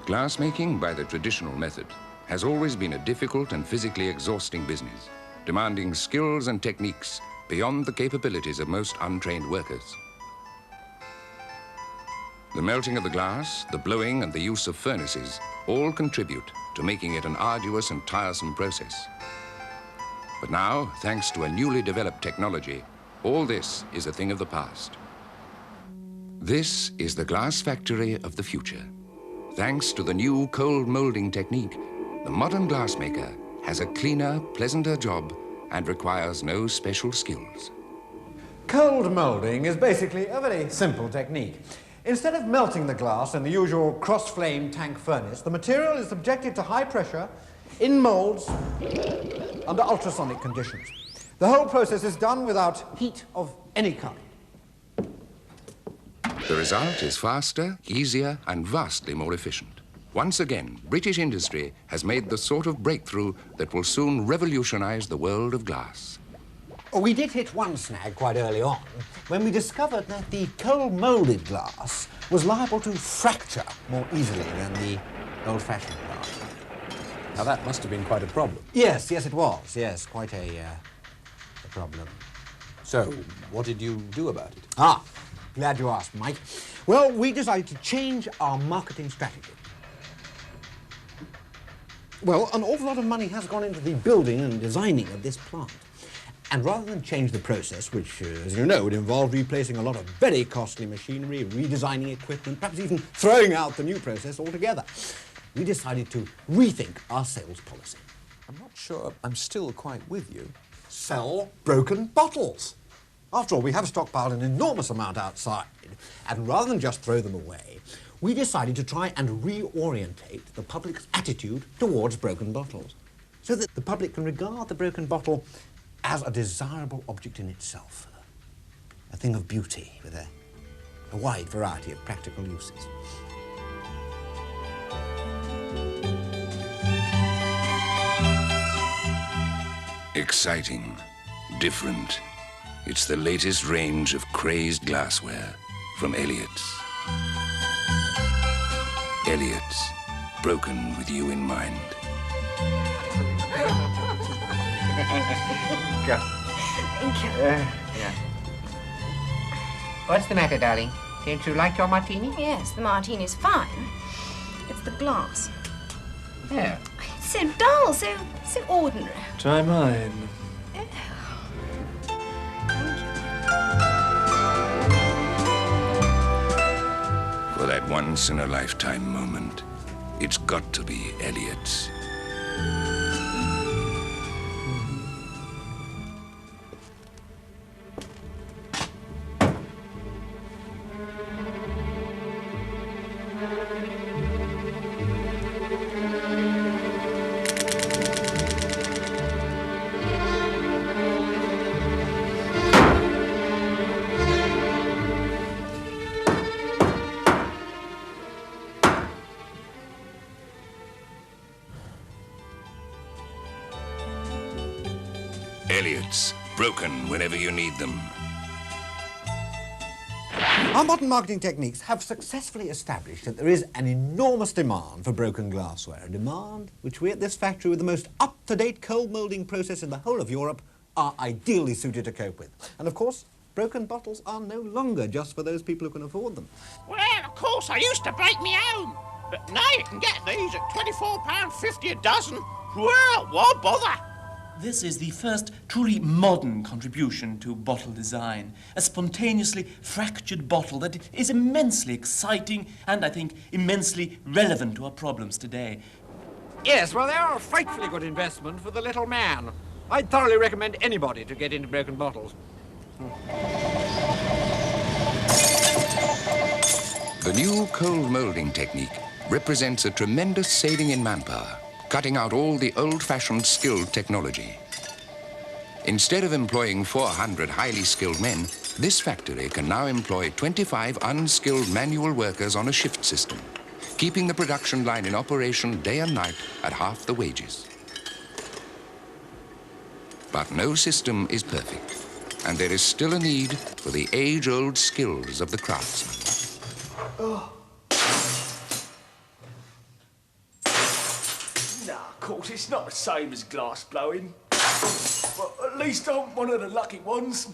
Glassmaking by the traditional method has always been a difficult and physically exhausting business, demanding skills and techniques beyond the capabilities of most untrained workers. The melting of the glass, the blowing and the use of furnaces all contribute to making it an arduous and tiresome process. But now, thanks to a newly developed technology, all this is a thing of the past. This is the glass factory of the future. Thanks to the new cold molding technique, the modern glassmaker has a cleaner, pleasanter job and requires no special skills. Cold molding is basically a very simple technique. Instead of melting the glass in the usual cross-flame tank furnace, the material is subjected to high pressure in molds under ultrasonic conditions. The whole process is done without heat of any kind. The result is faster, easier, and vastly more efficient. Once again, British industry has made the sort of breakthrough that will soon revolutionize the world of glass. We did hit one snag quite early on when we discovered that the cold-molded glass was liable to fracture more easily than the old-fashioned glass. Now, that must have been quite a problem. Yes, it was. Yes, quite a problem. So, what did you do about it? Glad you asked, Mike. Well, we decided to change our marketing strategy. Well, an awful lot of money has gone into the building and designing of this plant. And rather than change the process, which, as you know, would involve replacing a lot of very costly machinery, redesigning equipment, perhaps even throwing out the new process altogether, we decided to rethink our sales policy. I'm not sure I'm still quite with you. Sell broken bottles. After all, we have stockpiled an enormous amount outside, and rather than just throw them away, we decided to try and reorientate the public's attitude towards broken bottles, so that the public can regard the broken bottle as a desirable object in itself, a thing of beauty with a wide variety of practical uses. Exciting, different. It's the latest range of crazed glassware from Elliott's. Elliott's, broken with you in mind. Thank you. Yeah. What's the matter, darling? Don't you like your martini? Yes, the martini's fine. It's the glass. Yeah. It's so dull, so ordinary. Try mine. For that once-in-a-lifetime moment, it's got to be Elliott's. Elliott's, broken whenever you need them. Our modern marketing techniques have successfully established that there is an enormous demand for broken glassware, a demand which we at this factory with the most up-to-date cold moulding process in the whole of Europe are ideally suited to cope with. And of course, broken bottles are no longer just for those people who can afford them. Well, of course, I used to break me own, but now you can get these at £24.50 a dozen. Well, what bother? This is the first truly modern contribution to bottle design. A spontaneously fractured bottle that is immensely exciting and, I think, immensely relevant to our problems today. Yes, well, they are a frightfully good investment for the little man. I'd thoroughly recommend anybody to get into broken bottles. The new cold moulding technique represents a tremendous saving in manpower, cutting out all the old-fashioned skilled technology. Instead of employing 400 highly skilled men, this factory can now employ 25 unskilled manual workers on a shift system, keeping the production line in operation day and night at half the wages. But no system is perfect, and there is still a need for the age-old skills of the craftsman. Nah, of course, it's not the same as glass blowing. But at least I'm one of the lucky ones.